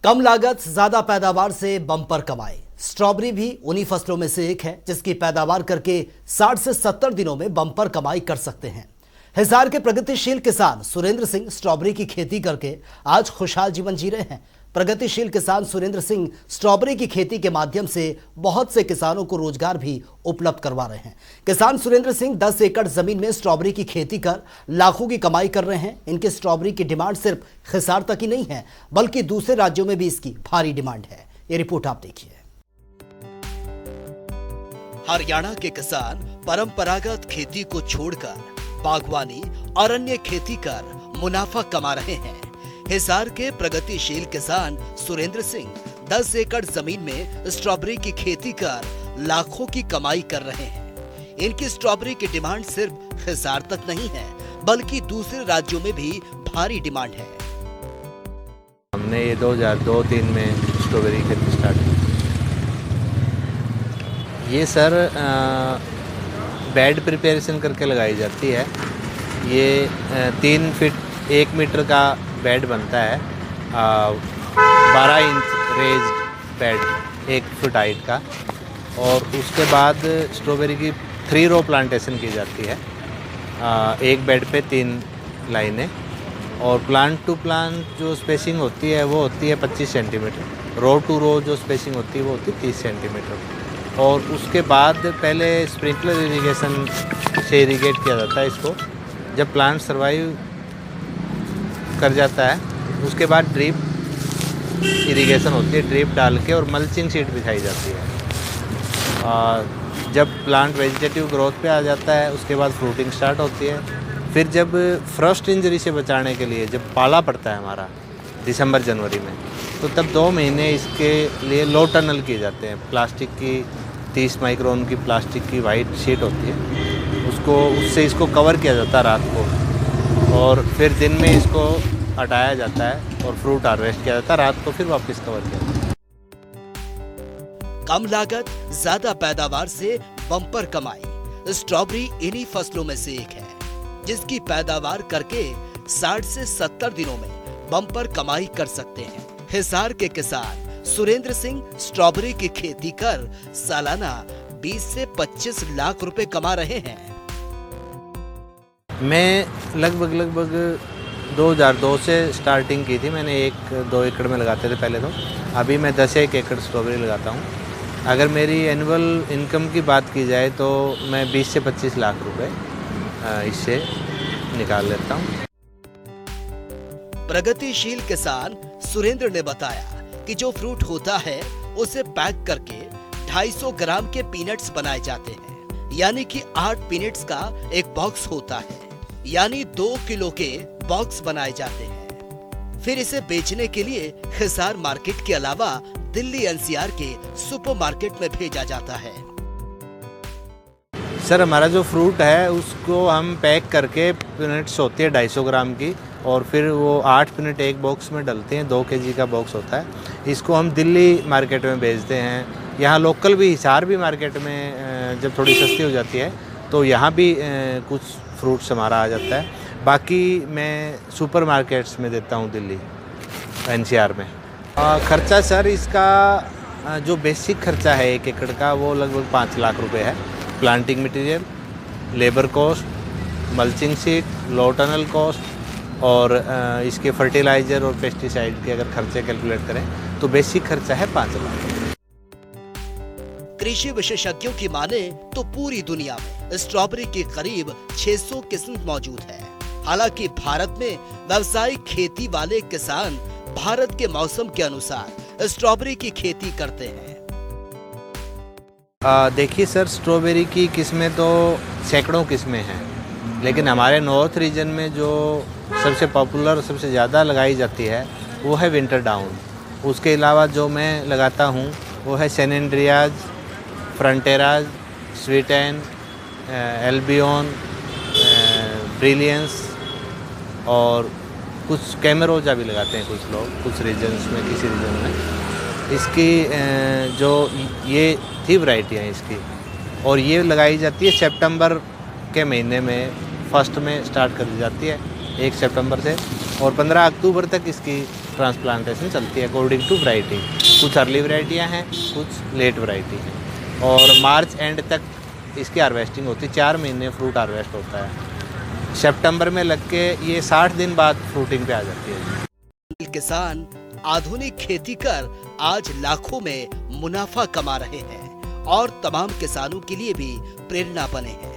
कम लागत ज्यादा पैदावार से बम्पर कमाई। स्ट्रॉबेरी भी उन्हीं फसलों में से एक है जिसकी पैदावार करके 60 से 70 दिनों में बम्पर कमाई कर सकते हैं। हिसार के प्रगतिशील किसान सुरेंद्र सिंह स्ट्रॉबेरी की खेती करके आज खुशहाल जीवन जी रहे हैं। प्रगतिशील किसान सुरेंद्र सिंह स्ट्रॉबेरी की खेती के माध्यम से बहुत से किसानों को रोजगार भी उपलब्ध करवा रहे हैं। किसान सुरेंद्र सिंह 10 एकड़ जमीन में स्ट्रॉबेरी की खेती कर लाखों की कमाई कर रहे हैं। इनके स्ट्रॉबेरी की डिमांड सिर्फ हिसार तक ही नहीं है बल्कि दूसरे राज्यों में भी इसकी भारी डिमांड है। ये रिपोर्ट आप देखिए। हरियाणा के किसान परंपरागत खेती को छोड़कर बागवानी और अन्य खेती कर मुनाफा कमा रहे हैं। हिसार के प्रगतिशील किसान सुरेंद्र सिंह 10 एकड़ जमीन में स्ट्रॉबेरी की खेती कर लाखों की कमाई कर रहे हैं। इनकी स्ट्रॉबेरी की डिमांड सिर्फ हिसार तक नहीं है बल्कि दूसरे राज्यों में भी भारी डिमांड है। हमने ये 2002-03 में स्ट्रॉबेरी की खेती स्टार्ट की। ये सर बेड प्रिपरेशन करके लगाई जाती है। ये 3 फीट 1 मीटर का बेड बनता है। 12 inch raised bed 1 foot height का, और उसके बाद स्ट्रॉबेरी की 3 रो प्लांटेशन की जाती है। एक बेड पे 3 लाइनें, और प्लांट टू प्लांट जो स्पेसिंग होती है वो होती है 25 सेंटीमीटर। रो टू रो जो स्पेसिंग होती है वो होती है 30 सेंटीमीटर। और उसके बाद पहले स्प्रिंकलर इरिगेशन से इरिगेट किया जाता है इसको। जब प्लांट सर्वाइव कर जाता है उसके बाद ड्रिप इरिगेशन होती है। ड्रिप डाल के और मल्चिंग शीट बिछाई जाती है। जब प्लांट वेजिटेटिव ग्रोथ पे आ जाता है उसके बाद फ्रूटिंग स्टार्ट होती है। फिर जब फ्रॉस्ट इंजरी से बचाने के लिए जब पाला पड़ता है हमारा दिसंबर जनवरी में, तो तब 2 महीने इसके लिए लो टनल किए जाते हैं। प्लास्टिक की 30 माइक्रोन की प्लास्टिक की वाइट शीट होती है, उससे इसको कवर किया जाता है रात को, और फिर दिन में इसको हटाया जाता है और फ्रूट हार्वेस्ट किया जाता है। रात को फिर वापस कवर किया जाता है। कम लागत ज्यादा पैदावार से बम्पर कमाई। स्ट्रॉबेरी इन्हीं फसलों में से एक है जिसकी पैदावार करके 60 से 70 दिनों में बम्पर कमाई कर सकते हैं। हिसार के किसान सुरेंद्र सिंह स्ट्रॉबेरी की खेती कर सालाना 20 से 25 लाख रुपए कमा रहे हैं। मैं लगभग 2002 से स्टार्टिंग की थी। मैंने 1-2 एकड़ में लगाते थे पहले तो। अभी मैं 10 एकड़ स्ट्रॉबेरी लगाता हूँ। अगर मेरी एनुअल इनकम की बात की जाए तो मैं 20 से 25 लाख रुपए इससे निकाल लेता हूँ। प्रगतिशील किसान सुरेंद्र ने बताया कि जो फ्रूट होता है उसे पैक करके 250 ग्राम के पीनट्स बनाए जाते हैं, यानी कि 8 पीनट्स का एक बॉक्स होता है, यानी 2 किलो के बॉक्स बनाए जाते हैं। फिर इसे बेचने के लिए हिसार मार्केट के अलावा दिल्ली एनसीआर के सुपरमार्केट में भेजा जाता है। सर हमारा जो फ्रूट है उसको हम पैक करके पीनट्स होती है 250 ग्राम की, और फिर वो 8 पीनट एक बॉक्स में डलते हैं। 2 केजी का बॉक्स होता है। इसको हम दिल्ली मार्केट में बेचते हैं। यहाँ लोकल भी हिसार भी मार्केट में जब थोड़ी सस्ती हो जाती है तो यहाँ भी कुछ फ्रूट्स हमारा आ जाता है। बाकी मैं सुपर मार्केट्स में देता हूँ दिल्ली एनसीआर में। खर्चा सर इसका जो बेसिक खर्चा है 1 एकड़ का वो लगभग 5 लाख रुपए है। Planting material, labour cost, mulching sheet, low tunnel cost, और इसके फर्टिलाइज़र और पेस्टिसाइड के अगर खर्चे कैलकुलेट करें तो बेसिक खर्चा है 5 लाख। कृषि विशेषज्ञों की माने तो पूरी दुनिया में स्ट्रॉबेरी की करीब 600 किस्म मौजूद है। हालांकि भारत में व्यावसायिक खेती वाले किसान भारत के मौसम के अनुसार स्ट्रॉबेरी की खेती करते हैं। देखिए सर, स्ट्रॉबेरी की किस्में तो सैकड़ों किस्में हैं, लेकिन हमारे नॉर्थ रीजन में जो सबसे पॉपुलर सबसे ज़्यादा लगाई जाती है वो है विंटर डाउन। उसके अलावा जो मैं लगाता हूँ वो है सैन एंड्रियाज, फ्रंटेराज, स्वीटेन, एल्बियन, ब्रिलियंस, और कुछ कैमरोजा भी लगाते हैं कुछ लोग कुछ रीजन्स में, किसी रीजन में। इसकी जो ये थी वैरायटी है इसकी, और ये लगाई जाती है सितंबर के महीने में, फर्स्ट में स्टार्ट कर दी जाती है 1 सितंबर से, और 15 अक्टूबर तक इसकी ट्रांसप्लांटेशन चलती है अकॉर्डिंग टू वैरायटी। कुछ अर्ली वैरायटियाँ हैं, कुछ लेट वैरायटी हैं, और मार्च एंड तक इसकी हार्वेस्टिंग होती है। 4 महीने फ्रूट हार्वेस्ट होता है। सितंबर में लग के ये 60 दिन बाद फ्रूटिंग पे आ जाती है। किसान आधुनिक खेती कर आज लाखों में मुनाफा कमा रहे हैं और तमाम किसानों के लिए भी प्रेरणा बने हैं।